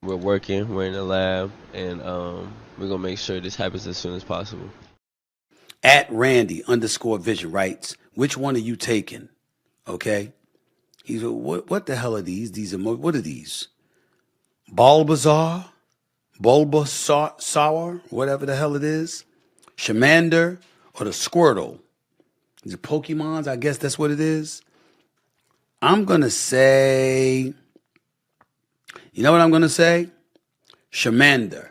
We're working. We're in the lab, and we're gonna make sure this happens as soon as possible. At Randy_Vision writes, which one are you taking? Okay. He's what the hell are these? What are these? Bulbasaur, whatever the hell it is. Charmander or the Squirtle. These are Pokemons, I guess that's what it is. I'm gonna say, you know what I'm gonna say? Charmander.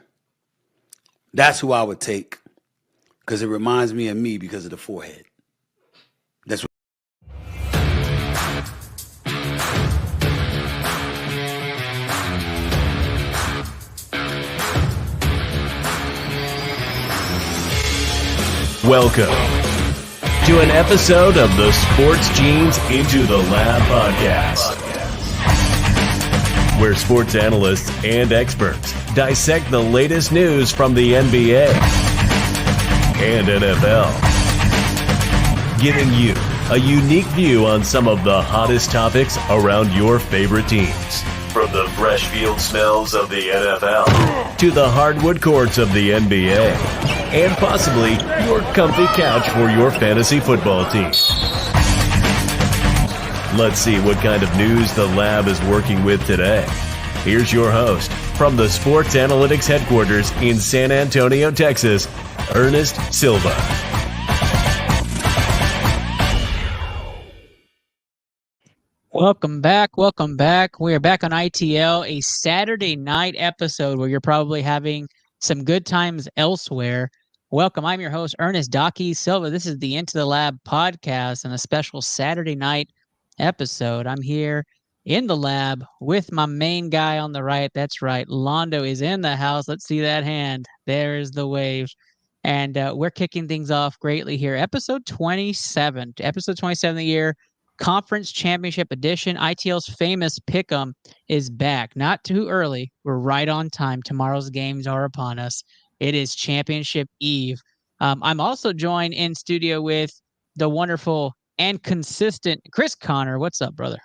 That's who I would take. Because it reminds me of me because of the forehead. That's what. Welcome to an episode of the Sports Genes Into the Lab podcast, where sports analysts and experts dissect the latest news from the NBA and NFL, giving you a unique view on some of the hottest topics around your favorite teams. From the fresh field smells of the NFL to the hardwood courts of the NBA, and possibly your comfy couch for your fantasy football team. Let's see what kind of news the lab is working with today. Here's your host from the Sports Analytics headquarters in San Antonio, Texas, Ernest Silva. Welcome back. Welcome back. We are back on ITL, a Saturday night episode where you're probably having some good times elsewhere. Welcome. I'm your host, Ernest Docky Silva. This is the Into the Lab podcast and a special Saturday night episode. I'm here in the lab with my main guy on the right. That's right. Londo is in the house. Let's see that hand. There's the wave. And we're kicking things off greatly here. Episode 27. Episode 27 of the year. Conference Championship Edition. ITL's famous Pick'em is back. Not too early. We're right on time. Tomorrow's games are upon us. It is Championship Eve. I'm also joined in studio with the wonderful and consistent Chris Connor. What's up, brother?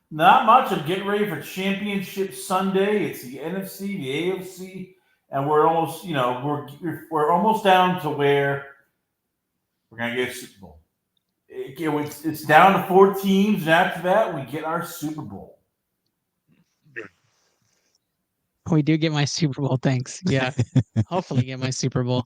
Not much. I'm getting ready for Championship Sunday. It's the NFC, the AFC, and we're almost, we're almost down to where we're gonna get a Super Bowl. It's down to 4 teams, and after that, we get our Super Bowl. We do get my Super Bowl. Thanks. Yeah. Hopefully get my Super Bowl.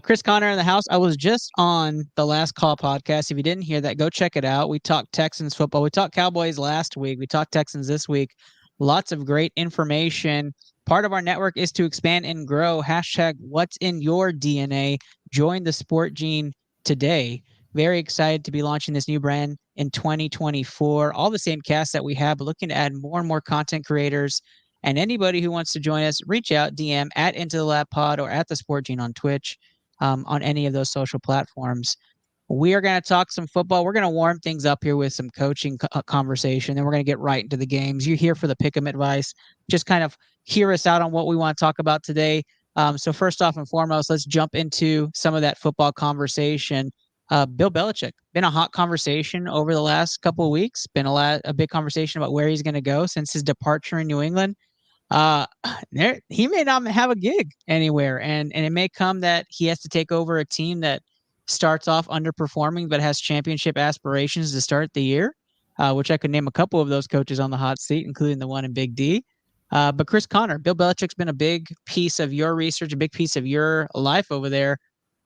Chris Connor in the house. I was just on the Last Call podcast. If you didn't hear that, go check it out. We talked Texans football. We talked Cowboys last week. We talked Texans this week. Lots of great information. Part of our network is to expand and grow. Hashtag what's in your DNA. Join the Sport Gene today. Very excited to be launching this new brand in 2024. All the same cast that we have, but looking to add more and more content creators. And anybody who wants to join us, reach out, DM at Into the Lab Pod or at the Sport Gene on Twitch, on any of those social platforms. We are going to talk some football. We're going to warm things up here with some coaching conversation. Then we're going to get right into the games. You're here for the pick'em advice. Just kind of hear us out on what we want to talk about today. So first off and foremost, let's jump into some of that football conversation. Bill Belichick, been a hot conversation over the last couple of weeks. Been a big conversation about where he's going to go since his departure in New England. He may not have a gig anywhere, and it may come that he has to take over a team that starts off underperforming but has championship aspirations to start the year, which I could name a couple of those coaches on the hot seat, including the one in Big D. But Chris Connor, Bill Belichick's been a big piece of your research, a big piece of your life over there.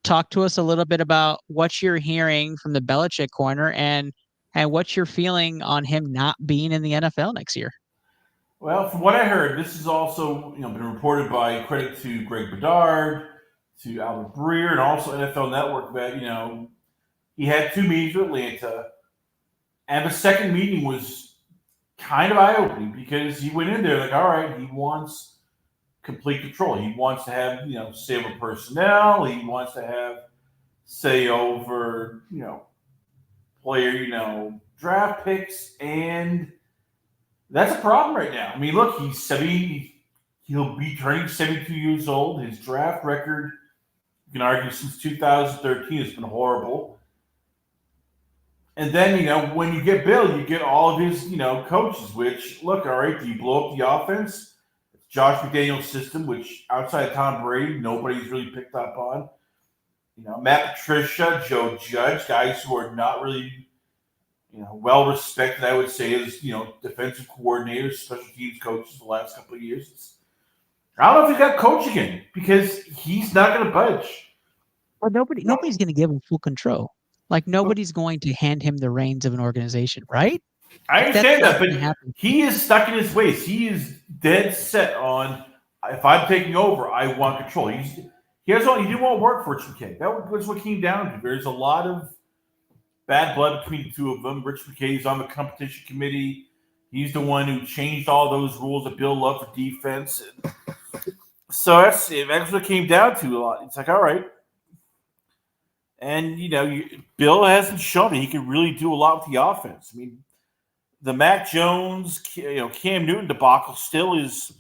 Talk to us a little bit about what you're hearing from the Belichick corner and what you're feeling on him not being in the NFL next year. Well, from what I heard, this is also been reported by credit to Greg Bedard, to Albert Breer, and also NFL Network that he had 2 meetings with Atlanta, and the second meeting was kind of eye-opening because he went in there like, all right, he wants complete control. He wants to have, say over personnel. He wants to have say over, player, draft picks. And that's a problem right now. I mean, look, he'll be turning 72 years old. His draft record, you can argue, since 2013 has been horrible. And then, when you get Bill, you get all of his, coaches, which, look, all right, do you blow up the offense? Josh McDaniels' system, which outside of Tom Brady, nobody's really picked up on. Matt Patricia, Joe Judge, guys who are not really, well respected, I would say, as defensive coordinators, special teams coaches the last couple of years. I don't know if he's got coach again because he's not going to budge. Well, nobody's going to give him full control. Like nobody's going to hand him the reins of an organization, right? I understand that, but happen. He is stuck in his ways. He is dead set on, if I'm taking over, I want control. He didn't want to work for Rich McKay. That was what came down to. There's a lot of bad blood between the two of them. Rich McKay's on the competition committee. He's the one who changed all those rules that Bill loved for defense. So that's what it came down to a lot. It's like, all right. And, Bill hasn't shown that he can really do a lot with the offense. I mean, the Mac Jones, Cam Newton debacle still is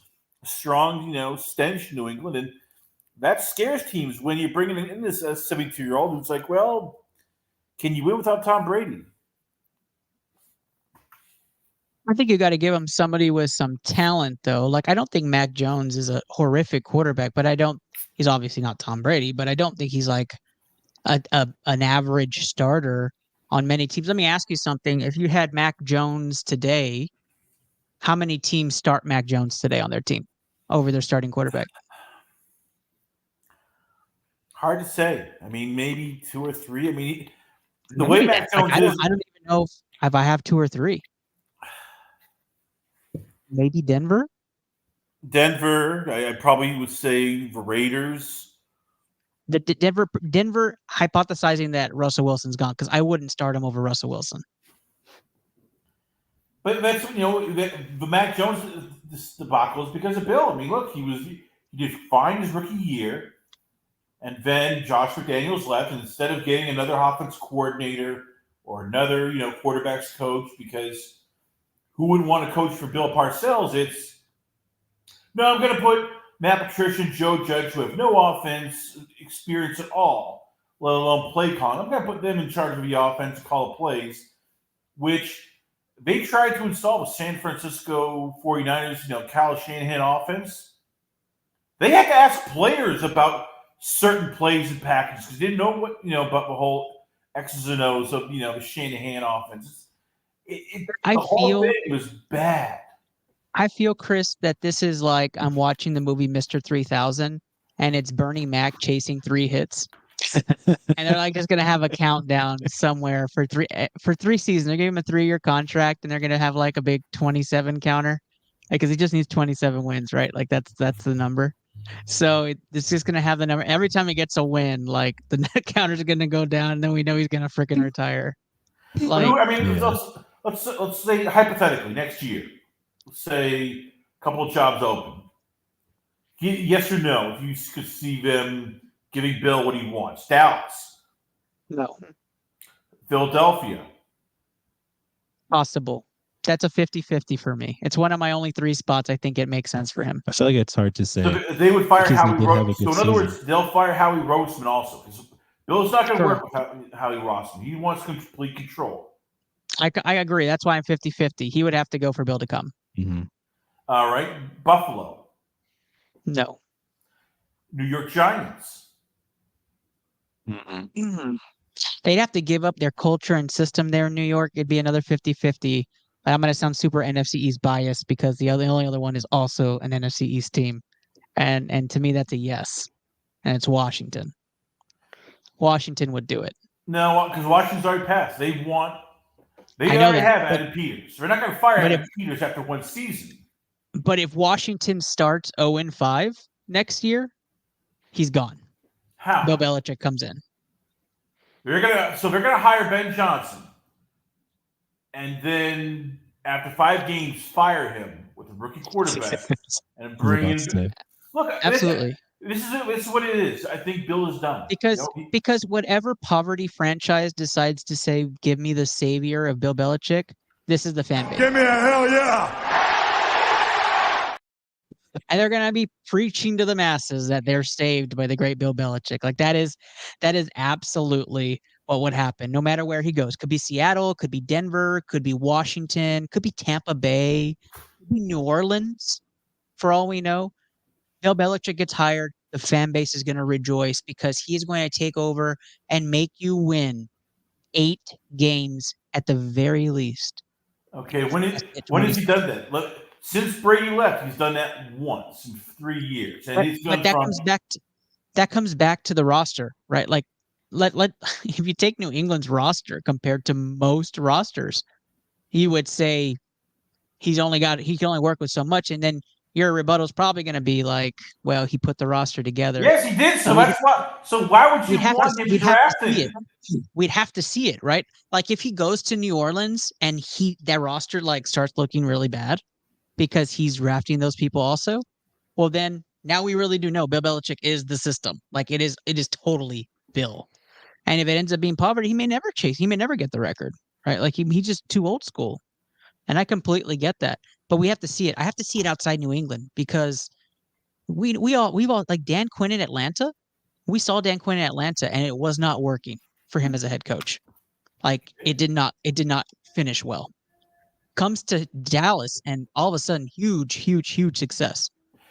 a strong, stench in New England. And that scares teams when you're bringing in this 72-year-old who's like, well, can you win without Tom Brady? I think you got to give him somebody with some talent, though. Like, I don't think Mac Jones is a horrific quarterback, but he's obviously not Tom Brady, but I don't think he's like an average starter on many teams. Let me ask you something. If you had Mac Jones today, how many teams start Mac Jones today on their team over their starting quarterback? Hard to say. I mean, maybe 2 or 3. I mean, the way Mac Jones I don't even know if I have 2 or 3. Maybe Denver? Denver, I probably would say the Raiders. The Denver hypothesizing that Russell Wilson's gone because I wouldn't start him over Russell Wilson. But that's the Mac Jones debacle is because of Bill. I mean, look, he did fine his rookie year, and then Josh McDaniels left, and instead of getting another offense coordinator or another quarterbacks coach, because who wouldn't want to coach for Bill Parcells? I'm going to put Matt Patricia and Joe Judge, who have no offense experience at all, let alone play calling. I'm going to put them in charge of the offense, call the plays, which they tried to install the San Francisco 49ers, Kyle Shanahan offense. They had to ask players about certain plays and packages because they didn't know what, about the whole X's and O's of, the Shanahan offense. The whole thing was bad. I feel, Chris, that this is like I'm watching the movie Mr. 3000 and it's Bernie Mac chasing 3 hits. And they're like just going to have a countdown somewhere for 3 seasons. They're giving him a 3-year contract and they're going to have like a big 27 counter because he just needs 27 wins, right? Like that's the number. So it's just going to have the number. Every time he gets a win, like the net counter's going to go down and then we know he's going to freaking retire. Like, let's say hypothetically next year, let's say a couple of jobs open. Yes or no? If you could see them giving Bill what he wants, Dallas, no, Philadelphia, possible. That's a 50-50 for me. It's one of my only 3 spots. I think it makes sense for him. I feel like it's hard to say. So they would fire Howie Roseman. So in other words, season. they'll fire Howie Roseman also because Bill's not going to work with Howie Roseman. He wants complete control. I agree. That's why I'm 50-50. He would have to go for Bill to come. Mm-hmm. All right. Buffalo. No. New York Giants. Mm-hmm. They'd have to give up their culture and system there in New York. It'd be another 50-50. I'm going to sound super NFC East biased because the only other one is also an NFC East team. And to me, that's a yes. And it's Washington. Washington would do it. No, because Washington's already passed. They already have Adam Peters. They're not going to fire Adam Peters after one season. But if Washington starts 0-5 next year, he's gone. How? Bill Belichick comes in. They're gonna hire Ben Johnson, and then after 5 games, fire him with a rookie quarterback and bring in. Look, absolutely. This is what it is. I think Bill is done because whatever poverty franchise decides to say, "Give me the savior of Bill Belichick," this is the fan base. Give me a hell yeah! And they're going to be preaching to the masses that they're saved by the great Bill Belichick. Like that is absolutely what would happen no matter where he goes. Could be Seattle, could be Denver, could be Washington, could be Tampa Bay, could be New Orleans. for all we know, Bill Belichick gets hired, the fan base is going to rejoice because he's going to take over and make you win 8 games at the very least. Okay, when has he done that? Look, since Brady left, he's done that once in 3 years, and it's But gone that from comes back to the roster, right? Like, let if you take New England's roster compared to most rosters, you would say he can only work with so much, and then your rebuttal is probably going to be like, well, he put the roster together. yes, he did. So And that's why. So why would you want him we'd have to drafting? see it. We'd have to see it, right? Like if he goes to New Orleans and that roster like starts looking really bad because he's drafting those people also, well then now we really do know Bill Belichick is the system. Like it is totally Bill. And if it ends up being poverty, he may never get the record, right? Like he's just too old school. And I completely get that. But we have to see it. I have to see it outside New England because we've all like Dan Quinn in Atlanta. We saw Dan Quinn in Atlanta and it was not working for him as a head coach. Like it did not finish well. Comes to Dallas and all of a sudden huge success.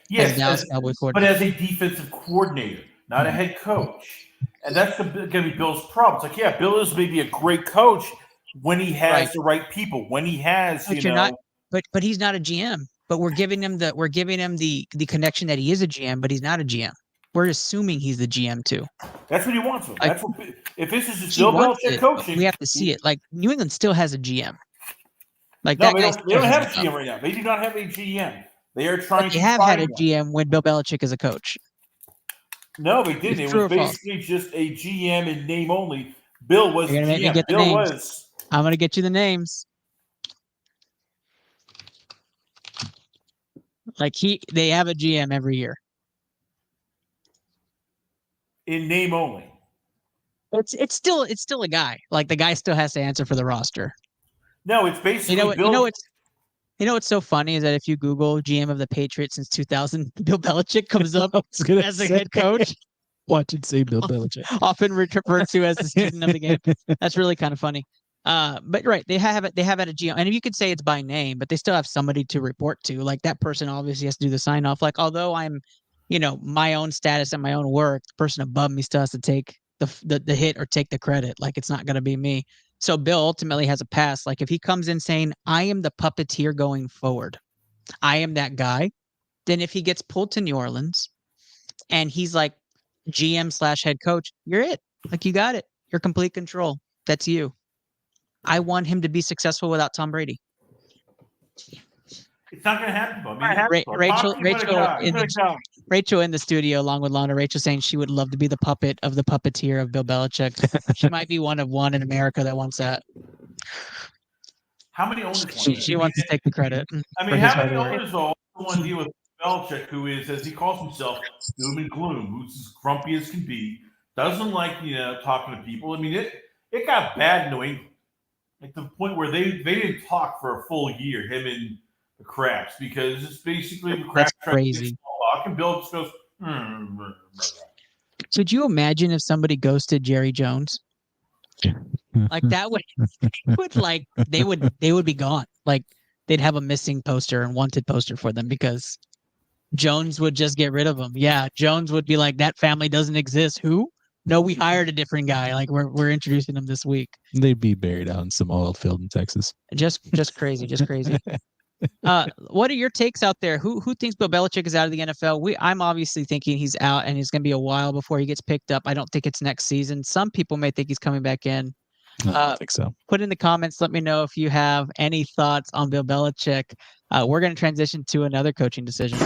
Yes, Dallas Cowboy but as a defensive coordinator, not a head coach. And that's going to be Bill's problem. It's like, yeah, Bill is maybe a great coach when he has the right people, when he has, but he's not a GM. But we're giving him the connection that he is a GM, but he's not a GM. We're assuming he's the GM too. That's what he wants. Like, that's what. If this is just Bill Belichick coaching, we have to see it. Like New England still has a GM. Like no, that they don't have a GM right now. They do not have a GM. They are trying. They have had a GM when Bill Belichick is a coach. No, they didn't. It was basically just a GM in name only. Bill was the GM. Bill was. I'm going to get you the names. Like they have a GM every year. In name only. It's still a guy. Like the guy still has to answer for the roster. No, it's basically You know what's so funny is that if you Google GM of the Patriots since 2000, Bill Belichick comes up as a head coach. Watch and see Bill Belichick. Often referred to as the student of the game. That's really kind of funny. But right, they have had a GM, and if you could say it's by name, but they still have somebody to report to. Like that person obviously has to do the sign off. Like although I'm, my own status and my own work, the person above me still has to take the hit or take the credit. Like it's not going to be me. So Bill ultimately has a pass. Like if he comes in saying, I am the puppeteer going forward, I am that guy, then if he gets pulled to New Orleans and he's like GM/head coach, you're it. Like you got it. You're complete control. That's you. I want him to be successful without Tom Brady. It's not going to happen. I mean, Rachel in the studio along with Lana. Rachel saying she would love to be the puppet of the puppeteer of Bill Belichick. She might be one of one in America that wants that. How many owners? She wants to take the credit. I mean, how many owners want to deal with Belichick, who is, as he calls himself, doom and gloom, who's as grumpy as can be, doesn't like talking to people. I mean, it got bad in New England, like to the point where they didn't talk for a full year. Him and the Craps, because it's basically the Craps crazy. Talk, and Bill just goes. Could you imagine if somebody ghosted Jerry Jones? Like that they would be gone. Like they'd have a missing poster and wanted poster for them because Jones would just get rid of them. Yeah, Jones would be like, that family doesn't exist. Who? No, we hired a different guy. Like we're introducing them this week. They'd be buried out in some oil field in Texas. Just crazy, just crazy. What are your takes out there? Who thinks Bill Belichick is out of the NFL? I'm obviously thinking he's out and it's going to be a while before he gets picked up. I don't think it's next season. Some people may think he's coming back in. I don't think so. Put in the comments. Let me know if you have any thoughts on Bill Belichick. We're going to transition to another coaching decision.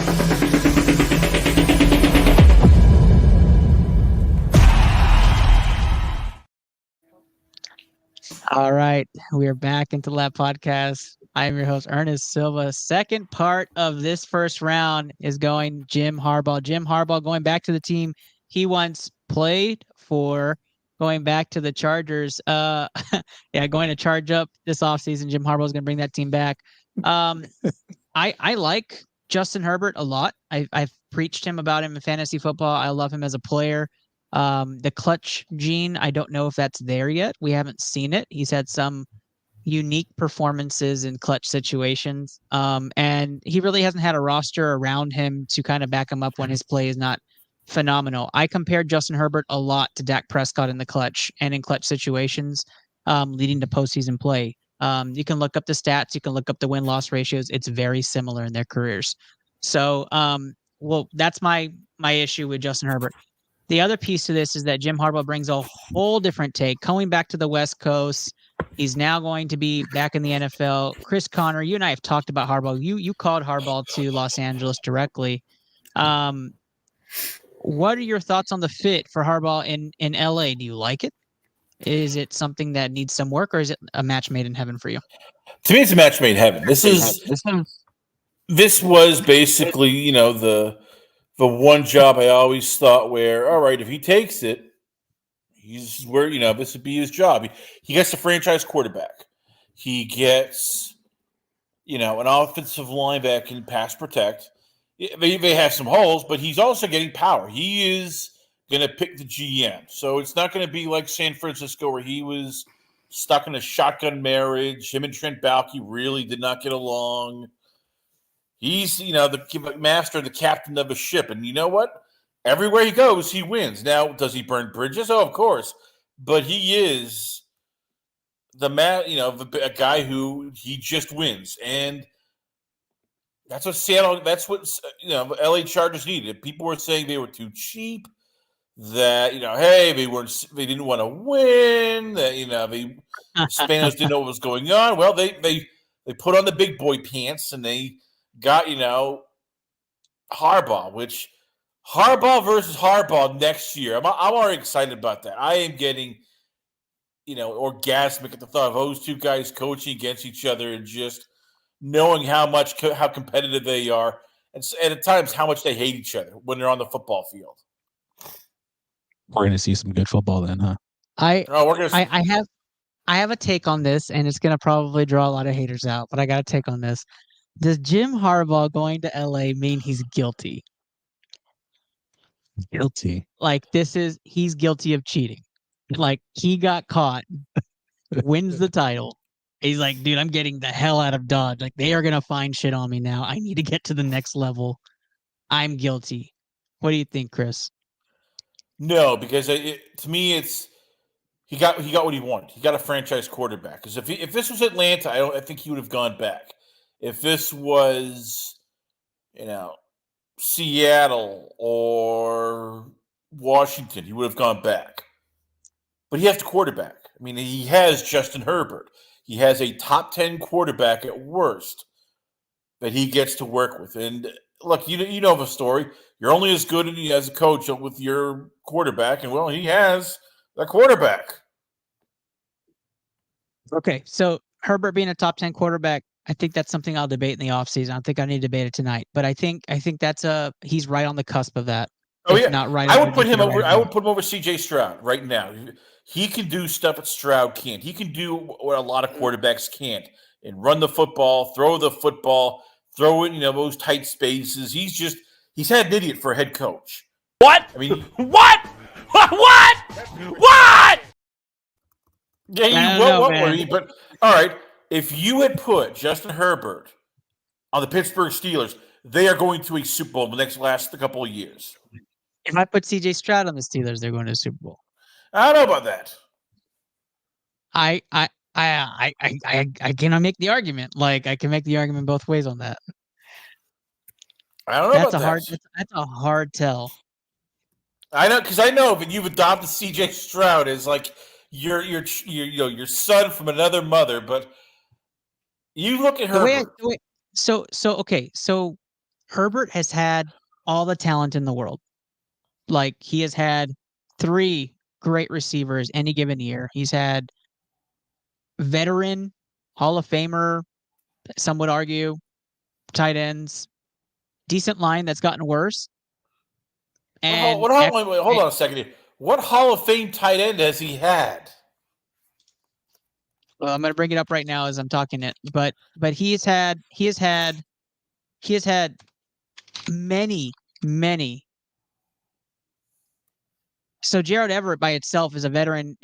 All right, we are back into Lab Podcast. I am your host, Ernest Silva. Second part of this first round is going Jim Harbaugh. Jim Harbaugh going back to the team he once played for, going back to the Chargers. Going to charge up this offseason. Jim Harbaugh is going to bring that team back. I like Justin Herbert a lot. I've preached about him in fantasy football. I love him as a player. The clutch gene, I don't know if that's there yet. We haven't seen it. He's had some unique performances in clutch situations. And he really hasn't had a roster around him to kind of back him up when his play is not phenomenal. I compared Justin Herbert a lot to Dak Prescott in the clutch and in clutch situations, leading to postseason play. You can look up the stats, you can look up the win-loss ratios. It's very similar in their careers. So, well, that's my issue with Justin Herbert. The other piece to this is that Jim Harbaugh brings a whole different take. Going back to the West Coast, he's now going to be back in the NFL. Chris Conner, you and I have talked about Harbaugh. You called Harbaugh to Los Angeles directly. What are your thoughts on the fit for Harbaugh in LA? Do you like it? Is it something that needs some work, or is it a match made in heaven for you? To me, it's a match made in heaven. This was basically, the one job I always thought where, all right, if he takes it, he's where, this would be his job. He gets the franchise quarterback. He gets, an offensive line that can pass protect. They have some holes, but he's also getting power. He is going to pick the GM. So it's not going to be like San Francisco where he was stuck in a shotgun marriage. Him and Trent Baalke really did not get along. He's, the master, the captain of a ship. And you know what? Everywhere he goes, he wins. Now, does he burn bridges? Oh, of course. But he is the man, a guy who he just wins. And that's what LA Chargers needed. People were saying they were too cheap, that, hey, they didn't want to win, that, the Spanos didn't know what was going on. Well, they put on the big boy pants and they got, Harbaugh, which Harbaugh versus Harbaugh next year. I'm already excited about that. I am getting, orgasmic at the thought of those two guys coaching against each other and just knowing how competitive they are, and at times how much they hate each other when they're on the football field. We're going to see some good football then, huh? I have a take on this, and it's going to probably draw a lot of haters out, but I got a take on this. Does Jim Harbaugh going to LA mean he's guilty? Guilty. Like, he's guilty of cheating. Like, he got caught, wins the title. He's like, dude, I'm getting the hell out of Dodge. Like, they are going to find shit on me now. I need to get to the next level. I'm guilty. What do you think, Chris? No, because to me, it's he got what he wanted. He got a franchise quarterback. Because if this was Atlanta, I think he would have gone back. If this was, Seattle or Washington, he would have gone back. But he has the quarterback. I mean, he has Justin Herbert. He has a top 10 quarterback at worst that he gets to work with. And look, you know the story. You're only as good as a coach with your quarterback, and well, he has that quarterback. Okay, so Herbert being a top 10 quarterback, I think that's something I'll debate in the offseason. I don't think I need to debate it tonight, but I think that's he's right on the cusp of that. Oh yeah, not right. I would put him over. I would put him over CJ Stroud right now. He can do stuff that Stroud can't. He can do what a lot of quarterbacks can't, and run the football, throw the football, throw it, those tight spaces. He's had an idiot for a head coach. What? I mean, what? What? Yeah, what were you? But all right, if you had put Justin Herbert on the Pittsburgh Steelers, they are going to a Super Bowl in the last couple of years. If I put CJ Stroud on the Steelers, they're going to a Super Bowl. I don't know about that. I cannot make the argument. Like, I can make the argument both ways on that. I don't know about that. That's a hard tell. I know, because I know that you've adopted CJ Stroud as like your son from another mother, but you look at Herbert. So Herbert has had all the talent in the world. Like, he has had 3 great receivers any given year. He's had veteran, Hall of Famer, some would argue, tight ends, decent line that's gotten worse. And hold on a second here. What Hall of Fame tight end has he had? Well, I'm going to bring it up right now as I'm talking it, but he has had many So Gerald Everett by itself is a veteran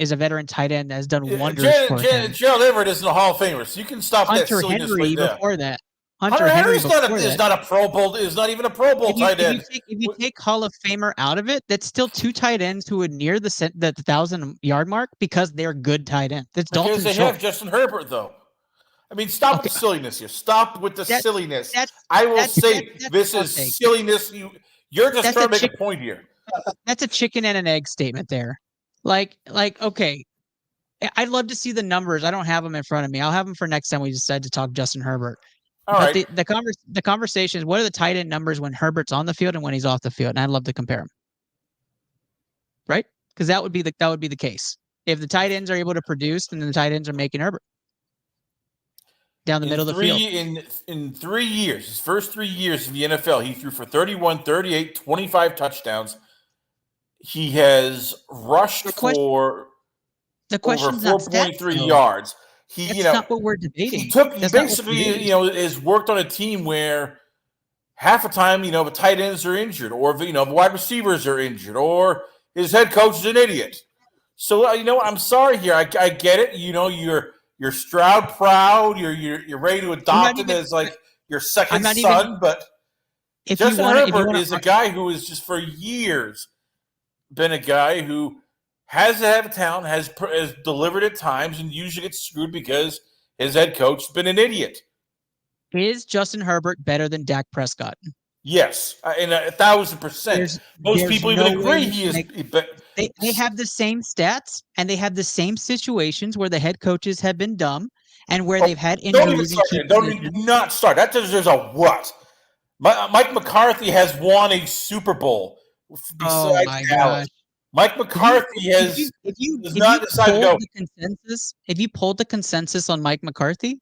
tight end that has done wonders for him. Gerald Everett isn't a Hall of Famer, so you can stop that Hunter silliness Henry right there. before that. Hunter Henry is not a Pro Bowl. Is not even a Pro Bowl tight end. If you take Hall of Famer out of it, that's still two tight ends who would near the 1,000-yard mark because they're good tight ends. That's Dalton Because they Schultz. have Justin Herbert, though. I mean, stop with the silliness here. Stop with the silliness. I will say this is silliness. You're just trying to make a point here. That's a chicken and an egg statement there. Like, okay, I'd love to see the numbers. I don't have them in front of me. I'll have them for next time we decide to talk Justin Herbert. All right. The conversation is, what are the tight end numbers when Herbert's on the field and when he's off the field? And I'd love to compare them. Right? Because that would be the case. If the tight ends are able to produce, then the tight ends are making Herbert down the middle of the field. In 3 years, his first 3 years in the NFL, he threw for 31, 38, 25 touchdowns. He has rushed for over 4.3 yards. That's not what we're debating. He basically has worked on a team where half the time, the tight ends are injured, or the wide receivers are injured, or his head coach is an idiot. So I'm sorry here. I get it. You're Stroud proud. You're ready to adopt him as like your second son. But Justin Herbert is a guy who is just for years been a guy who has to have talent, has delivered at times, and usually gets screwed because his head coach has been an idiot. Is Justin Herbert better than Dak Prescott? Yes, and 1,000%. Most people even agree he is. They have the same stats, and they have the same situations where the head coaches have been dumb and where they've had injuries. Don't not start. That there's a what? Mike McCarthy has won a Super Bowl. Oh my gosh! Mike McCarthy has not decided to go. If you pulled the consensus on Mike McCarthy,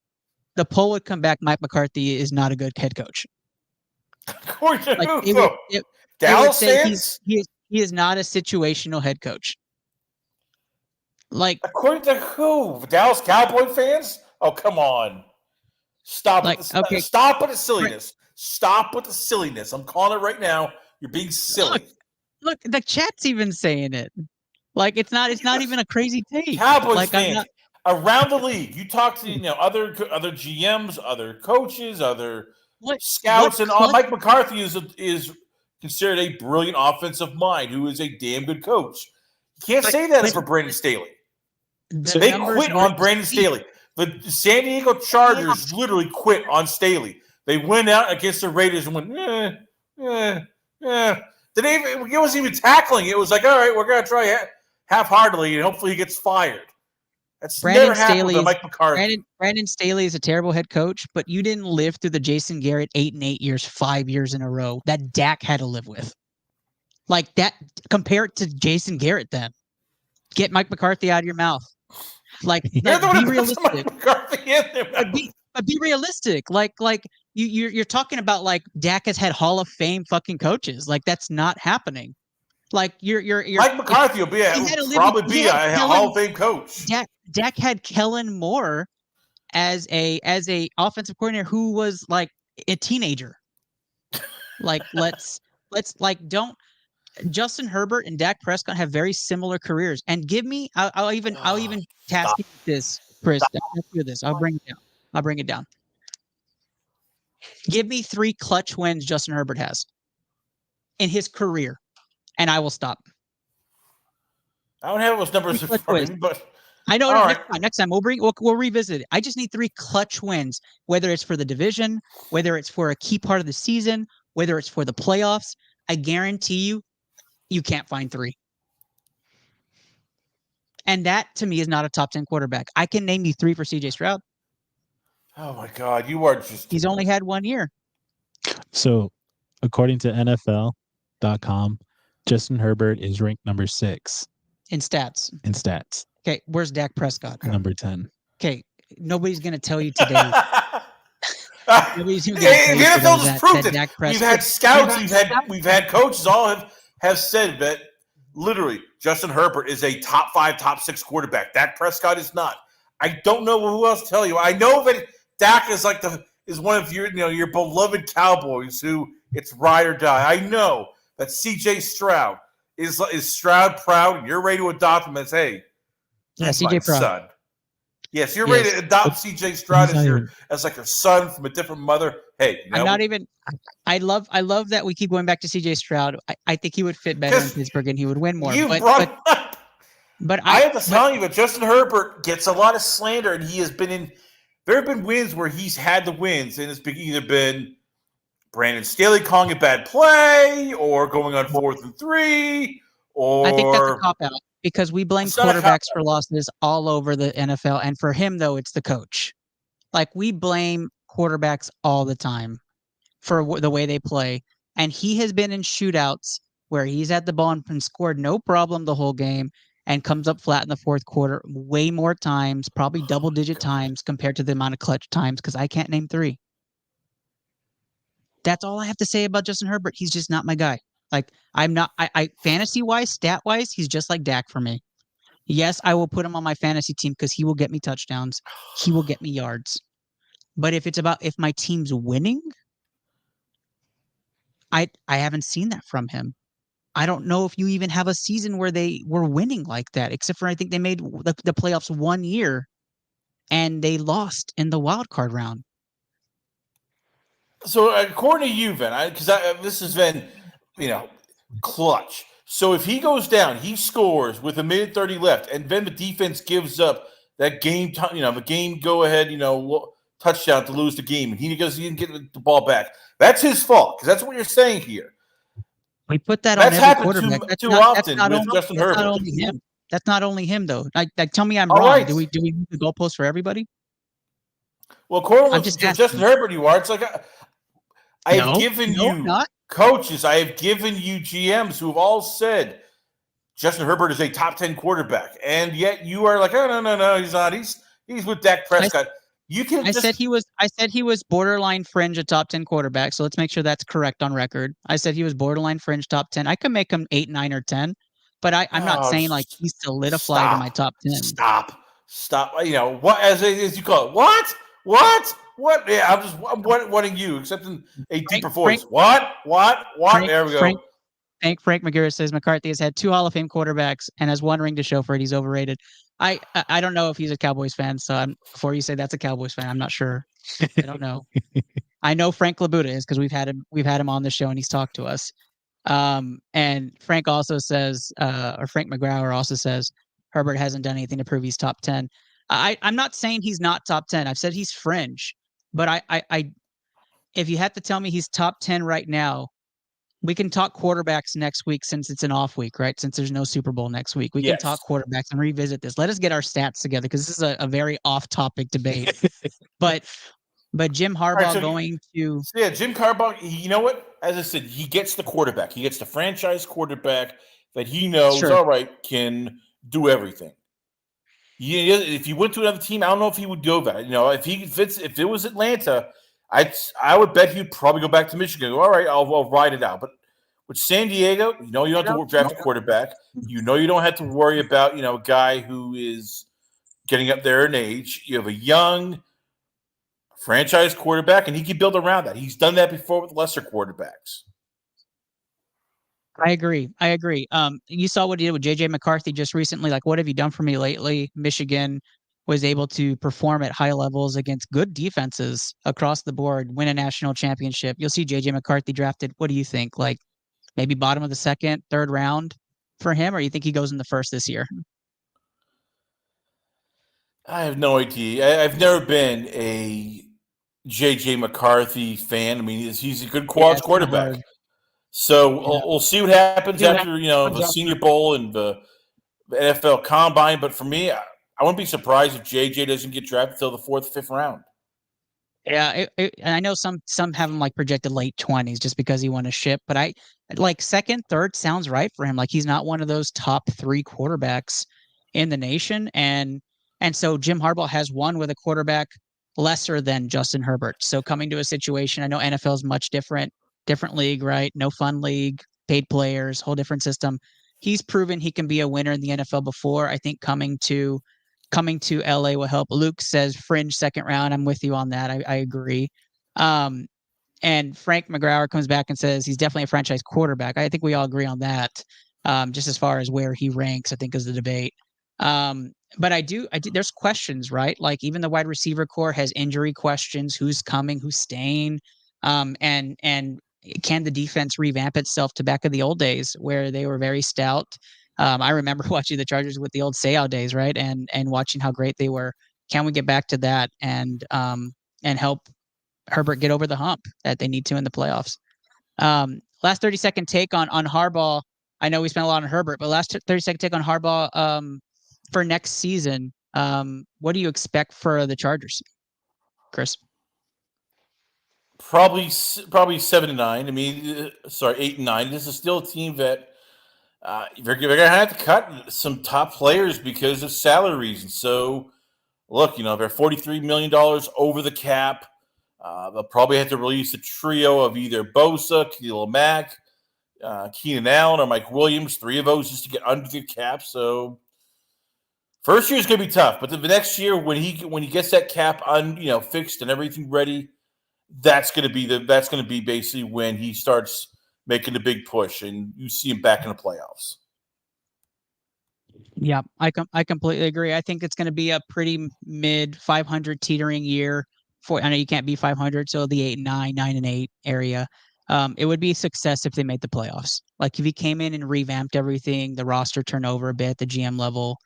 the poll would come back: Mike McCarthy is not a good head coach. According to who? Dallas fans? He is not a situational head coach. Like, according to who? Dallas Cowboy fans? Oh, come on! Stop with the silliness. Stop with the silliness. I'm calling it right now. You're being silly. Look, the chat's even saying it. Like, it's not even a crazy take. Cowboys fans around the league. You talk to other GMs, other coaches, other scouts, and all. Mike McCarthy is considered a brilliant offensive mind who is a damn good coach. You can't say that for Brandon Staley. They quit on Brandon Staley. The San Diego Chargers literally quit on Staley. They went out against the Raiders and went, It wasn't even tackling. It was like, all right, we're going to try half-heartedly, and hopefully he gets fired. That's never happened to Mike McCarthy. Brandon Staley is a terrible head coach, but you didn't live through the Jason Garrett 8 and 8 years, 5 years in a row that Dak had to live with. Like that, compare it to Jason Garrett then. Get Mike McCarthy out of your mouth. Like, be realistic. But be realistic. Like you're talking about like Dak has had Hall of Fame fucking coaches. Like that's not happening. Like you're Mike McCarthy will probably be a Hall of Fame coach. Dak had Kellen Moore as a offensive coordinator who was like a teenager. Like let's don't. Justin Herbert and Dak Prescott have very similar careers. And give me, I'll even task you with this, Chris. I'll do this. I'll bring it down. Give me 3 clutch wins Justin Herbert has in his career, and I will stop. I don't have those numbers in front of me, but I know. Next time we'll revisit it. I just need 3 clutch wins, whether it's for the division, whether it's for a key part of the season, whether it's for the playoffs. I guarantee you can't find 3. And that, to me, is not a top 10 quarterback. I can name you 3 for CJ Stroud. Oh, my God. You are just... He's only had 1 year. So, according to NFL.com, Justin Herbert is ranked number 6. In stats. Okay, where's Dak Prescott? Number 10. Okay, nobody's going to tell you today. Nobody's going to tell you NFL just proved it. We've had scouts, we've had coaches all have said that literally Justin Herbert is a top 5, top 6 quarterback. Dak Prescott is not. I don't know who else to tell you. I know that Dak is is one of your beloved Cowboys who it's ride or die. I know that CJ Stroud Is Stroud proud? And you're ready to adopt him as, hey, Yeah, he's my CJ Proud. son. Yes, you're ready Yes. to adopt CJ Stroud He's not even- as like your son from a different mother. Hey, I'm not even. I love that we keep going back to CJ Stroud. I think he would fit better in 'Cause Pittsburgh and he would win more. you But brought up. I have to but tell you that Justin Herbert gets a lot of slander, and he has been in. There have been wins where he's had the wins, and it's either been Brandon Staley calling a bad play, or going on 4th and 3, or I think that's a cop out because we blame It's not a quarterbacks for losses all over the NFL, and for him though, it's the coach. Like we blame quarterbacks all the time for the way they play, and he has been in shootouts where he's had the ball and scored no problem the whole game, and comes up flat in the fourth quarter way more times, probably double-digit times compared to the amount of clutch times. Because I can't name 3. That's all I have to say about Justin Herbert. He's just not my guy. Like I'm not. I fantasy wise, stat wise, he's just like Dak for me. Yes, I will put him on my fantasy team because he will get me touchdowns. He will get me yards. But if it's about if my team's winning, I haven't seen that from him. I don't know if you even have a season where they were winning like that, except for I think they made the playoffs one year and they lost in the wild card round. So according to you, Ven, because this has been, clutch. So if he goes down, he scores with a minute 30 left, and then the defense gives up that game, the game go ahead, touchdown to lose the game, and he didn't get the ball back. That's his fault, because that's what you're saying here. We put that That's on every happened quarterback. too often with Justin Herbert. Not only him. That's not only him though. Like tell me I'm All wrong. right. Do we move the goalpost for everybody? Well, according I'm to just Justin asking. Herbert, you are. It's like I have No, given no, I'm you not. coaches, I have given you GMs who have all said Justin Herbert is a top 10 quarterback, and yet you are like, oh no, he's not. He's with Dak Prescott. I said he was borderline fringe a top 10 quarterback. So let's make sure that's correct on record. I said he was borderline fringe top 10. I could make him 8, 9, or 10, but I'm not saying like he's solidified in my top 10. Stop. What as you call it? What? Yeah, I'm wanting you, accepting a deeper voice. What? There we go. Frank McGarrett says McCarthy has had 2 Hall of Fame quarterbacks and has 1 ring to show for it. He's overrated. I don't know if he's a Cowboys fan, so before you say that's a Cowboys fan, I'm not sure. I don't know. I know Frank Labuda is because we've had him on the show and he's talked to us. And Frank also says, or Frank McGrawer also says, Herbert hasn't done anything to prove he's top 10. I'm not saying he's not top 10. I've said he's fringe, but I if you had to tell me he's top 10 right now, we can talk quarterbacks next week since it's an off week, right? Since there's no Super Bowl next week. We can talk quarterbacks and revisit this. Let us get our stats together because this is a very off-topic debate. But Jim Harbaugh going to... So yeah, Jim Harbaugh, you know what? As I said, he gets the quarterback. He gets the franchise quarterback that he knows, all right, can do everything. If he went to another team, I don't know if he would go that. If it was Atlanta, I would bet he'd probably go back to Michigan. All right, I'll ride it out. But with San Diego, you don't have to draft a quarterback. You don't have to worry about a guy who is getting up there in age. You have a young franchise quarterback, and he can build around that. He's done that before with lesser quarterbacks. I agree. You saw what he did with JJ McCarthy just recently. Like, what have you done for me lately? Michigan was able to perform at high levels against good defenses across the board, win a national championship. You'll see JJ McCarthy drafted. What do you think? Like maybe bottom of the 2nd, 3rd round for him, or you think he goes in the 1st this year? I have no idea. I've never been a JJ McCarthy fan. I mean, he's a good college quarterback. So we'll see what happens after the Senior Bowl and the NFL Combine. But for me, I wouldn't be surprised if JJ doesn't get drafted until the 4th, 5th round. Yeah, and I know some have him like projected late 20s just because he won a ship. But I like 2nd, 3rd sounds right for him. Like he's not one of those top 3 quarterbacks in the nation, and so Jim Harbaugh has won with a quarterback lesser than Justin Herbert. So coming to a situation, I know NFL is much different league, right? No fun league, paid players, whole different system. He's proven he can be a winner in the NFL before. I think coming to LA will help. Luke says fringe 2nd round. I'm with you on that. I agree. And Frank McGrawer comes back and says he's definitely a franchise quarterback. I think we all agree on that. just as far as where he ranks, I think is the debate. But I do, there's questions, right? Like even the wide receiver core has injury questions, who's coming, who's staying. And can the defense revamp itself to back of the old days where they were very stout? I remember watching the Chargers with the old Seau days, right? And watching how great they were. Can we get back to that and help Herbert get over the hump that they need to in the playoffs? Last 30-second take on Harbaugh. I know we spent a lot on Herbert, but last 30-second take on Harbaugh for next season. What do you expect for the Chargers, Chris? Probably 7-9. I mean, sorry, 8-9. This is still a team that they're going to have to cut some top players because of salary reasons. So, look, they're $43 million over the cap. They'll probably have to release a trio of either Bosa, Khalil Mack, Keenan Allen, or Mike Williams. 3 of those just to get under the cap. So, first year is going to be tough, but the next year when he gets that cap fixed and everything ready, that's going to be basically when he starts making the big push, and you see him back in the playoffs. Yeah, I completely agree. I think it's going to be a pretty mid 500 teetering year. I know you can't be 500, so the 8-9, 9-8 area. It would be a success if they made the playoffs. Like if he came in and revamped everything, the roster turned over a bit, the GM level,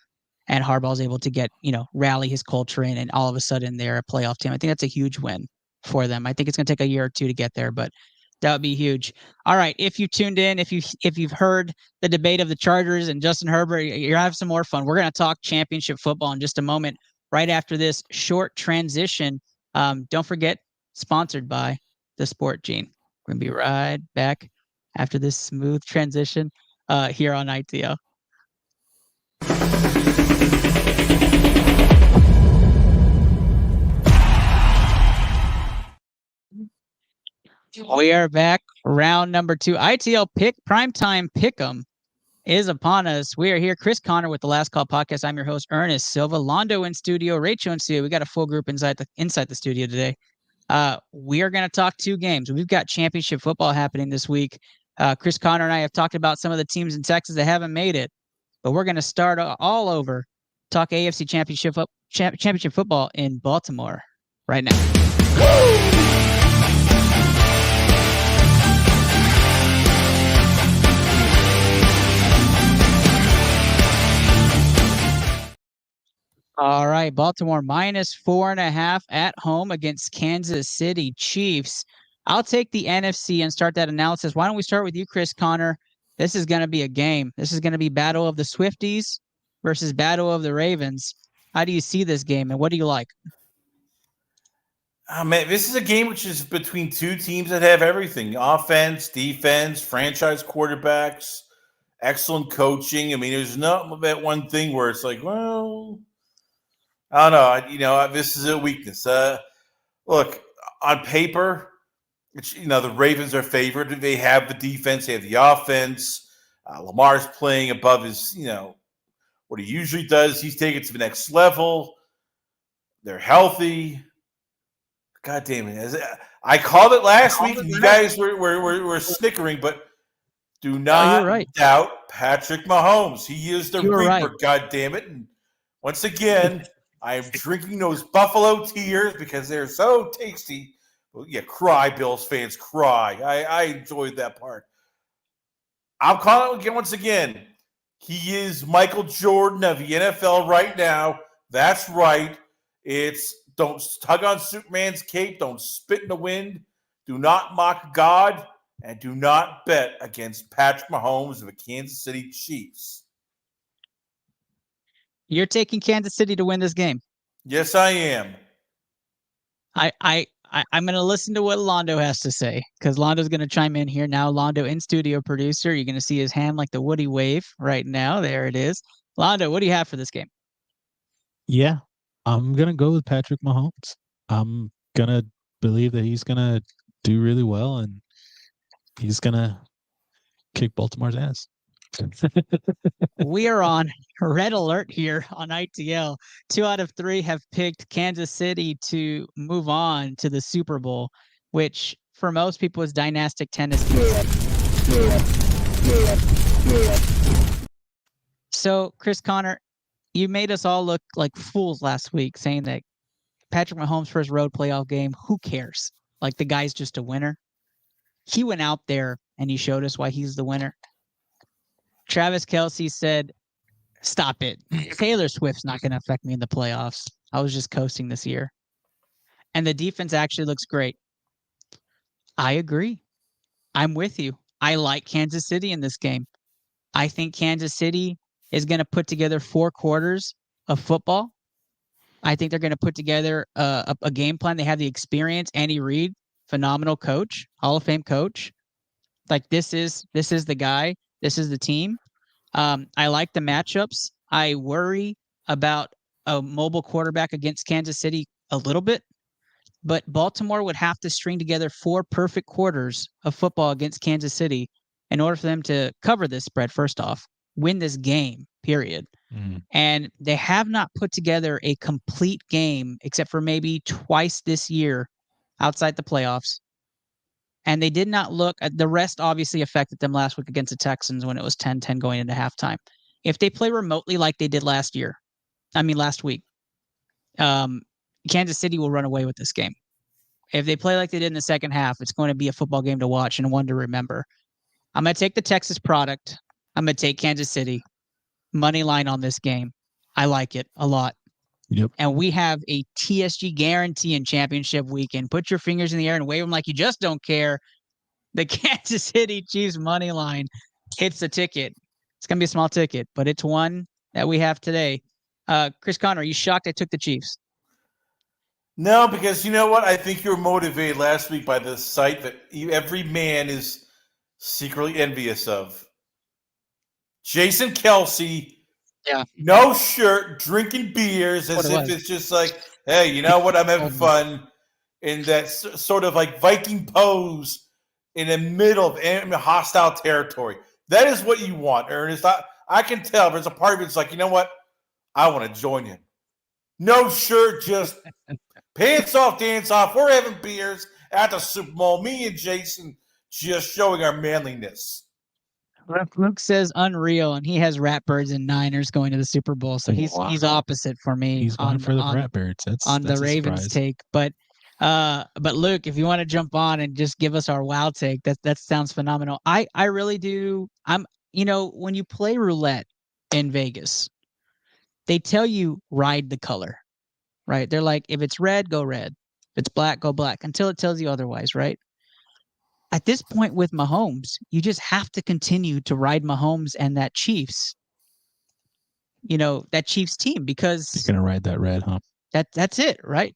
and Harbaugh's able to get, rally his culture in, and all of a sudden they're a playoff team. I think that's a huge win for them. I think it's going to take a year or two to get there, but that would be huge. All right, if you tuned in, if you've heard the debate of the Chargers and Justin Herbert, you're having some more fun. We're going to talk championship football in just a moment, right after this short transition. Don't forget, sponsored by the Sport Gene. We're going to be right back after this smooth transition here on ITL. We are back. Round number 2. ITL Primetime Pick'em is upon us. We are here. Chris Connor with the Last Call Podcast. I'm your host, Ernest Silva. Londo in studio. Rachel in studio. We got a full group inside the studio today. We are going to talk 2 games. We've got championship football happening this week. Chris Connor and I have talked about some of the teams in Texas that haven't made it, but we're going to start all over, talk AFC championship football in Baltimore right now. Woo! All right, Baltimore -4.5 at home against Kansas City Chiefs. I'll take the NFC and start that analysis. Why don't we start with you, Chris Connor? This is going to be a game. This is going to be battle of the Swifties versus battle of the Ravens. How do you see this game, and what do you like? Oh, man, this is a game which is between 2 teams that have everything: offense, defense, franchise quarterbacks, excellent coaching. I mean, there's not that one thing where it's like, well, I don't know. This is a weakness. Look, on paper, the Ravens are favored. They have the defense. They have the offense. Lamar's playing above his, what he usually does. He's taking it to the next level. They're healthy. God damn it. I called it last week, and you guys were snickering, but do not doubt Patrick Mahomes. He is the Reaper, right. God damn it. And once again, I am drinking those Buffalo tears because they're so tasty. Well, yeah, cry, Bills fans, cry. I enjoyed that part. I'm calling again once again. He is Michael Jordan of the NFL right now. That's right. It's don't tug on Superman's cape. Don't spit in the wind. Do not mock God. And do not bet against Patrick Mahomes of the Kansas City Chiefs. You're taking Kansas City to win this game. Yes, I am. I'm going to listen to what Londo has to say, because Londo's going to chime in here now. Londo, in studio producer. You're going to see his hand like the Woody wave right now. There it is. Londo, what do you have for this game? Yeah, I'm going to go with Patrick Mahomes. I'm going to believe that he's going to do really well, and he's going to kick Baltimore's ass. We are on red alert here on ITL. 2 out of 3 have picked Kansas City to move on to the Super Bowl, which for most people is dynastic tennis. So, Chris Connor, you made us all look like fools last week saying that Patrick Mahomes' first road playoff game, who cares? Like, the guy's just a winner. He went out there and he showed us why he's the winner. Travis Kelce said, stop it. Taylor Swift's not going to affect me in the playoffs. I was just coasting this year. And the defense actually looks great. I agree. I'm with you. I like Kansas City in this game. I think Kansas City is going to put together 4 quarters of football. I think they're going to put together a game plan. They have the experience. Andy Reid, phenomenal coach, Hall of Fame coach. Like this is the guy. This is the team. I like the matchups. I worry about a mobile quarterback against Kansas City a little bit, but Baltimore would have to string together 4 perfect quarters of football against Kansas City in order for them to cover this spread. First off, win this game, period. And they have not put together a complete game except for maybe twice this year outside the playoffs. And they did not look at the rest, obviously affected them last week against the Texans when it was 10-10 going into halftime. If they play remotely like they did last week, Kansas City will run away with this game. If they play like they did in the second half, it's going to be a football game to watch and one to remember. I'm going to take the Texas product. I'm going to take Kansas City. Money line on this game. I like it a lot. Yep. And we have a TSG guarantee in championship weekend. Put your fingers in the air and wave them like you just don't care. The Kansas City Chiefs money line hits the ticket. It's going to be a small ticket, but it's one that we have today. Chris Conner, are you shocked I took the Chiefs? No, because you know what? I think you were motivated last week by the site that every man is secretly envious of. Jason Kelce, no shirt, drinking beers as if it's just like, hey, you know what? I'm having fun in that sort of like Viking pose in the middle of hostile territory. That is what you want, Ernest. I can tell. There's a part of it's like, you know what? I want to join him. No shirt, just pants off, dance off. We're having beers at the Super Bowl. Me and Jason just showing our manliness. Luke says unreal, and he has Ratbirds and Niners going to the Super Bowl, so he's opposite for me. He's going for the Ratbirds. That's the Ravens take. But Luke, if you want to jump on and just give us our wild take, that sounds phenomenal. I really do. When you play roulette in Vegas, they tell you ride the color, right? They're like, if it's red, go red. If it's black, go black, until it tells you otherwise, right? At this point with Mahomes, you just have to continue to ride Mahomes and that Chiefs, that Chiefs team, because you're going to ride that red, huh? That's it, right?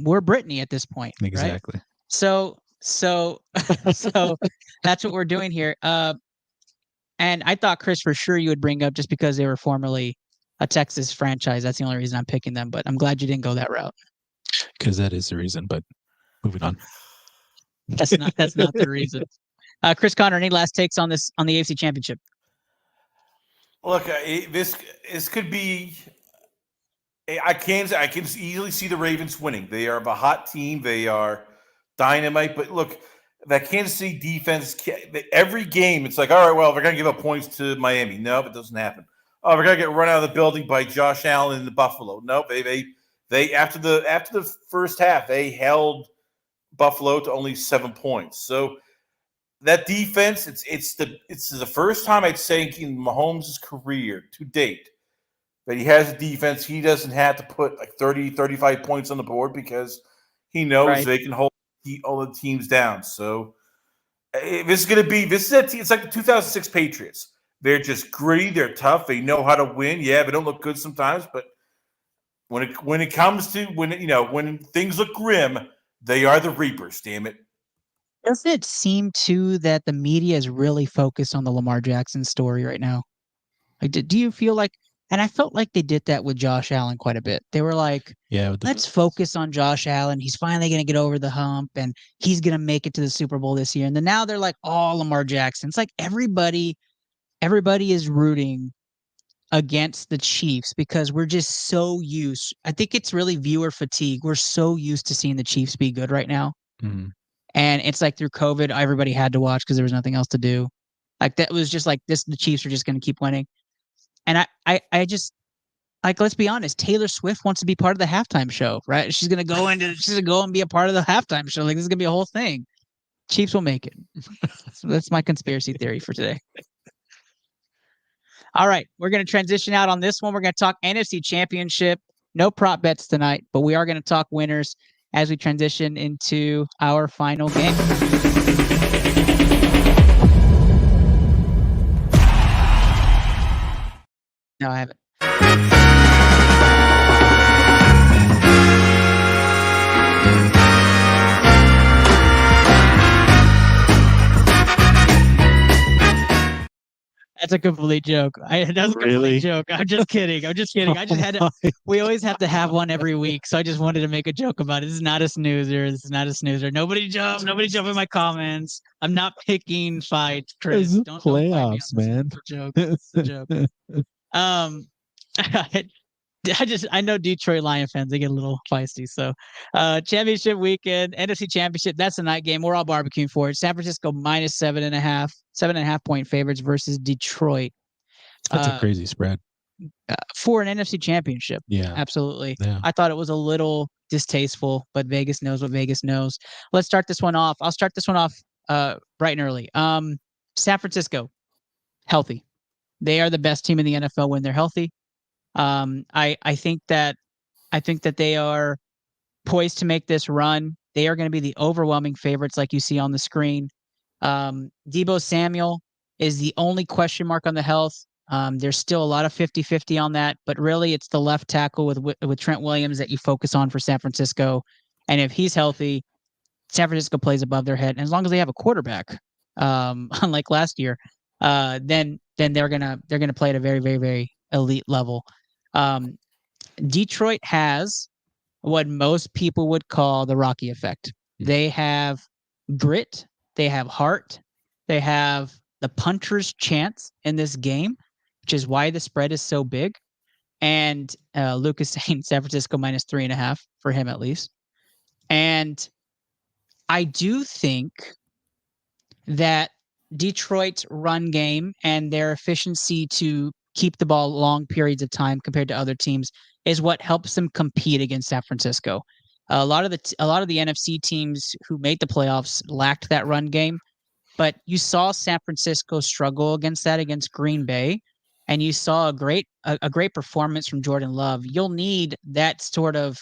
We're Brittany at this point. Exactly. Right? So that's what we're doing here. And I thought, Chris, for sure you would bring up just because they were formerly a Texas franchise. That's the only reason I'm picking them, but I'm glad you didn't go that route. Because that is the reason, but moving on. That's not the reason. Chris Conner, any last takes on the AFC Championship? Look, this could be. I can easily see the Ravens winning. They are a hot team. They are dynamite. But look, that Kansas City defense. Every game, it's like, all right, well, they're going to give up points to Miami. Nope, it doesn't happen. Oh, we're going to get run out of the building by Josh Allen and the Buffalo. Nope, they after the first half, they held Buffalo to only 7 points. So that defense, it's the first time I'd say in Mahomes' career to date that he has a defense. He doesn't have to put like 30, 35 points on the board because he knows they can hold all the teams down. So it's like the 2006 Patriots. They're just gritty. They're tough. They know how to win. Yeah, they don't look good sometimes, but when it comes to when things look grim, they are the Reapers, damn it. Does it seem, too, that the media is really focused on the Lamar Jackson story right now? Like, do you feel like – and I felt like they did that with Josh Allen quite a bit. They were like, let's focus on Josh Allen. He's finally going to get over the hump, and he's going to make it to the Super Bowl this year. And then now they're like, oh, Lamar Jackson. It's like everybody is rooting against the Chiefs because we're just so used. I think it's really viewer fatigue. We're so used to seeing the Chiefs be good right now. Mm-hmm. And it's like through COVID, everybody had to watch because there was nothing else to do. Like that was just like this, the Chiefs are just going to keep winning. And I just like, let's be honest, Taylor Swift wants to be part of the halftime show, right? She's gonna go and be a part of the halftime show. Like, this is gonna be a whole thing. Chiefs will make it. So that's my conspiracy theory for today. All right, we're gonna transition out on this one. We're gonna talk NFC Championship. No prop bets tonight, but we are gonna talk winners as we transition into our final game. No, I haven't. That's a complete joke. That's a complete Really? joke. I'm just kidding. I just had to. We always have to have one every week, so I just wanted to make a joke about it. This is not a snoozer. Nobody jump in my comments. I'm not picking fights, Chris. It's Don't fight me on playoffs, this. man. It's a joke. It's a joke. I know Detroit Lion fans, they get a little feisty. So championship weekend, NFC Championship, that's the night game. We're all barbecuing for it. San Francisco minus 7.5 point favorites versus Detroit. That's a crazy spread. For an NFC Championship. Yeah. Absolutely. Yeah. I thought it was a little distasteful, but Vegas knows what Vegas knows. Let's start this one off. I'll start this one off bright and early. San Francisco, healthy. They are the best team in the NFL when they're healthy. I think that they are poised to make this run. They are going to be the overwhelming favorites, like you see on the screen. Deebo Samuel is the only question mark on the health. There's still a lot of 50-50 on that, but really it's the left tackle with Trent Williams that you focus on for San Francisco. And if he's healthy, San Francisco plays above their head. And as long as they have a quarterback, unlike last year, then they're gonna play at a very, very, very elite level. Detroit has what most people would call the Rocky effect. They have grit, they have heart, they have the puncher's chance in this game, which is why the spread is so big. And Luke is saying San Francisco minus 3.5 for him at least. And I do think that Detroit's run game and their efficiency to keep the ball long periods of time compared to other teams is what helps them compete against San Francisco. A lot of the NFC teams who made the playoffs lacked that run game, but you saw San Francisco struggle against Green Bay, and you saw a great performance from Jordan Love. You'll need that sort of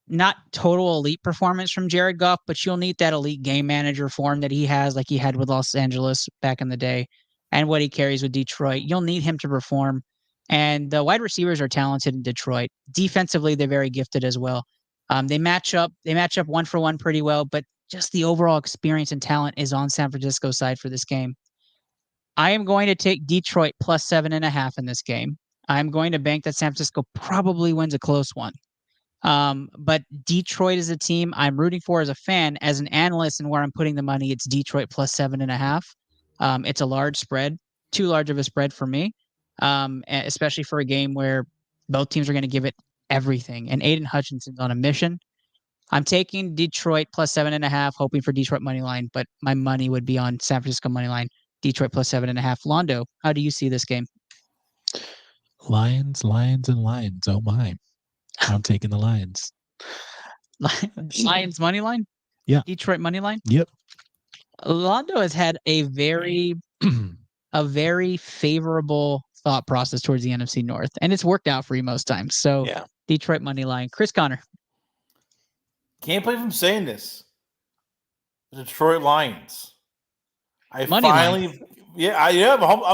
not total elite performance from Jared Goff, but you'll need that elite game manager form that he has, like he had with Los Angeles back in the day, and what he carries with Detroit. You'll need him to perform. And the wide receivers are talented in Detroit. Defensively, they're very gifted as well. They match up 1-for-1 pretty well, but just the overall experience and talent is on San Francisco's side for this game. I am going to take Detroit plus 7.5 in this game. I'm going to bank that San Francisco probably wins a close one. But Detroit is a team I'm rooting for as a fan. As an analyst and where I'm putting the money, it's Detroit plus 7.5. It's a large spread, too large of a spread for me, especially for a game where both teams are going to give it everything. And Aiden Hutchinson's on a mission. I'm taking Detroit plus 7.5, hoping for Detroit money line, but my money would be on San Francisco money line, Detroit plus 7.5. Londo, how do you see this game? Lions, and Lions. Oh my. I'm taking the Lions. Lions money line? Yeah. Detroit money line? Yep. Londo has had a very favorable thought process towards the NFC North, and it's worked out for you most times. So yeah. Detroit money line. Chris Connor. Can't believe I'm saying this. The Detroit Lions. I'm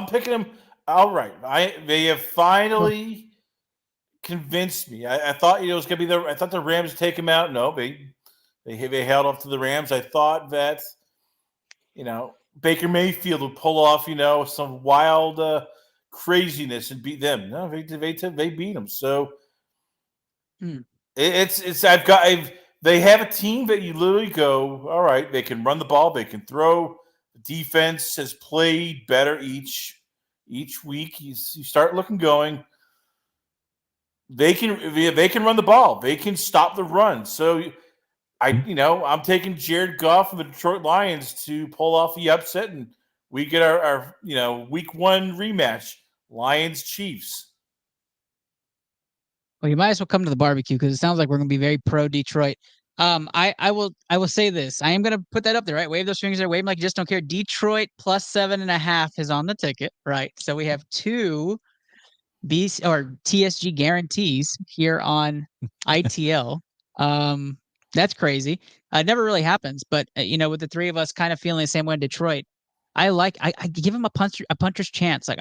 picking them outright. They have finally convinced me. I thought it was going to be I thought the Rams would take them out. No, they held off to the Rams. I thought that Baker Mayfield would pull off some wild craziness and beat them. No, they beat them. So they have a team that you literally go, all right, they can run the ball, they can throw. The defense has played better each week. You start going. They can run the ball. They can stop the run. So I'm taking Jared Goff and the Detroit Lions to pull off the upset, and we get our week 1 rematch. Lions Chiefs. Well, you might as well come to the barbecue because it sounds like we're going to be very pro Detroit. I will say this. I am going to put that up there, right? Wave those fingers there. Wave 'em like you just don't care. Detroit plus 7.5 is on the ticket, right? So we have two TSG guarantees here on ITL. That's crazy. It never really happens, but with the three of us kind of feeling the same way in Detroit, I give him a puncher's chance. Like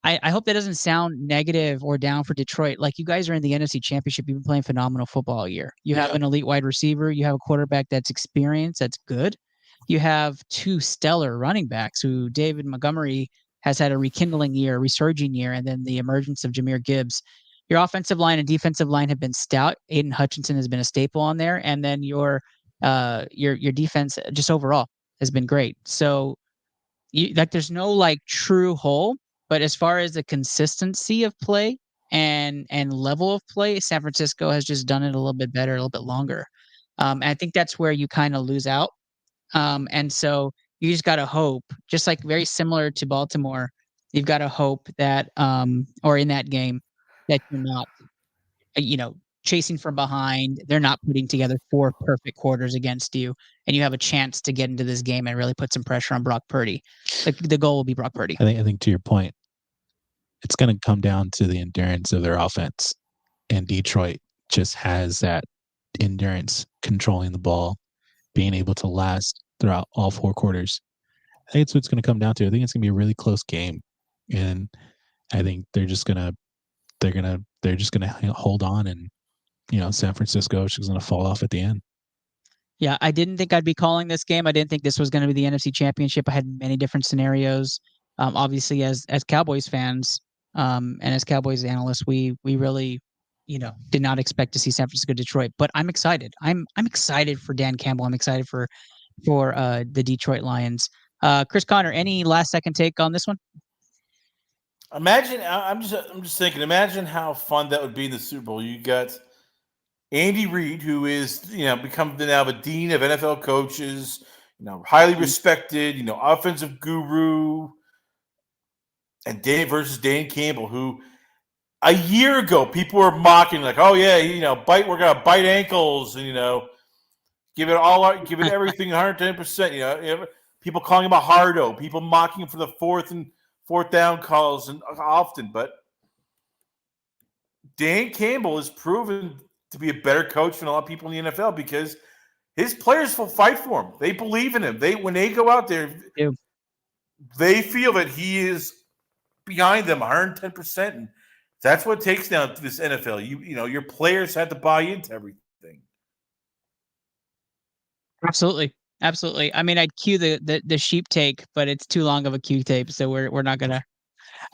I hope that doesn't sound negative or down for Detroit. Like, you guys are in the NFC Championship. You've been playing phenomenal football all year. You have an elite wide receiver. You have a quarterback that's experienced, that's good. You have two stellar running backs who David Montgomery has had a rekindling year, a resurging year, and then the emergence of Jahmyr Gibbs. Your offensive line and defensive line have been stout. Aiden Hutchinson has been a staple on there, and then your defense just overall has been great. So, there's no like true hole. But as far as the consistency of play and level of play, San Francisco has just done it a little bit better, a little bit longer. And I think that's where you kind of lose out. And so you just got to hope, just like very similar to Baltimore, you've got to hope that, or in that game, that you're not, chasing from behind. They're not putting together 4 perfect quarters against you, and you have a chance to get into this game and really put some pressure on Brock Purdy. The goal will be Brock Purdy. I think to your point, it's going to come down to the endurance of their offense, and Detroit just has that endurance, controlling the ball, being able to last throughout all 4 quarters. I think it's what it's going to come down to. I think it's going to be a really close game, and I think they're just going to hold on, and San Francisco is just going to fall off at the end. Yeah, I didn't think I'd be calling this game. I didn't think this was going to be the NFC Championship. I had many different scenarios. Obviously, as Cowboys fans and as Cowboys analysts, we really, did not expect to see San Francisco Detroit. But I'm excited. I'm excited for Dan Campbell. I'm excited for the Detroit Lions. Chris Connor, any last second take on this one? Imagine, I'm just thinking. Imagine how fun that would be in the Super Bowl. You got Andy Reid, who is become now the dean of NFL coaches, highly respected, offensive guru, and versus Dan Campbell, who a year ago people were mocking, like, oh yeah, we're gonna bite ankles, and give it everything 110%. People calling him a hardo, people mocking him for the fourth down calls, and often, but Dan Campbell has proven to be a better coach than a lot of people in the NFL because his players will fight for him. They believe in him. When they go out there, they feel that he is behind them 110%. And that's what it takes now to this NFL. Your players have to buy into everything. Absolutely. I mean, I'd cue the sheep take, but it's too long of a cue tape, so we're not gonna.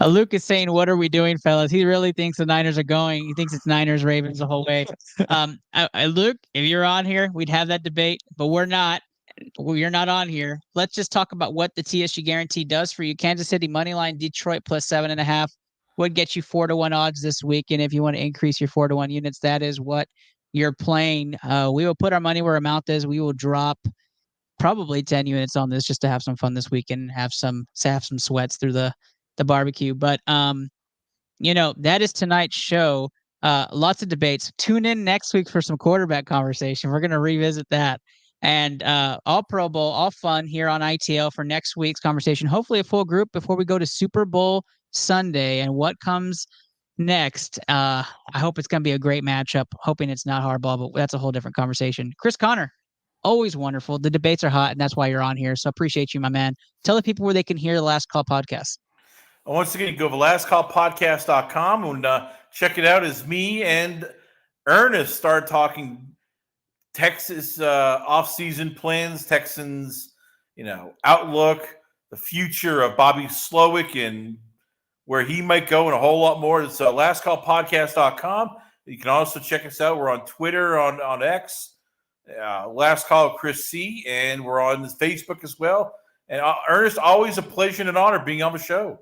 Luke is saying, "What are we doing, fellas?" He really thinks the Niners are going. He thinks it's Niners Ravens the whole way. Luke, if you're on here, we'd have that debate, but we're not. You're not on here. Let's just talk about what the TSG guarantee does for you. Kansas City moneyline, Detroit plus 7.5 would get you 4-1 odds this week, and if you want to increase your 4-1 units, that is what you're playing. We will put our money where our mouth is. We will drop probably 10 units on this just to have some fun this week and have some sweats through the barbecue. But that is tonight's show. Lots of debates. Tune in next week for some quarterback conversation. We're going to revisit that. And all Pro Bowl, all fun here on ITL for next week's conversation. Hopefully a full group before we go to Super Bowl Sunday. And what comes next, I hope it's going to be a great matchup. Hoping it's not hardball, but that's a whole different conversation. Chris Connor, always wonderful. The debates are hot, and that's why you're on here. So appreciate you, my man. Tell the people where they can hear the Last Call podcast. Once again, go to lastcallpodcast.com and check it out as me and Ernest start talking Texas offseason plans, Texans, outlook, the future of Bobby Slowick and where he might go, and a whole lot more. It's lastcallpodcast.com. You can also check us out. We're on Twitter, on X, Last Call Chris C, and we're on Facebook as well. And Ernest, always a pleasure and an honor being on the show.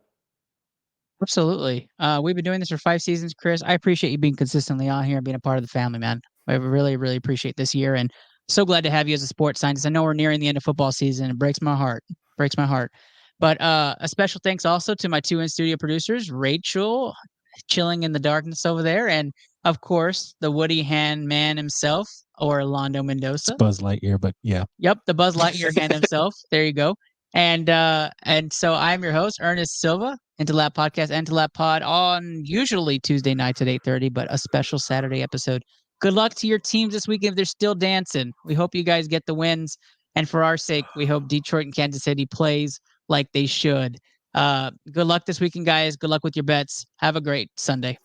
Absolutely. We've been doing this for 5 seasons, Chris. I appreciate you being consistently on here and being a part of the family, man. I really, really appreciate this year, and so glad to have you as a sports scientist. I know we're nearing the end of football season. It breaks my heart. But a special thanks also to my 2 in-studio producers, Rachel, chilling in the darkness over there, and of course, the Woody Hand man himself, Orlando It's Mendoza. Buzz Lightyear, but yeah. Yep, the Buzz Lightyear hand himself. There you go. And so I'm your host, Ernest Silva, Interlap Podcast, Interlap Pod on usually Tuesday nights at 8:30, but a special Saturday episode. Good luck to your teams this weekend if they're still dancing. We hope you guys get the wins. And for our sake, we hope Detroit and Kansas City plays like they should. Good luck this weekend, guys. Good luck with your bets. Have a great Sunday.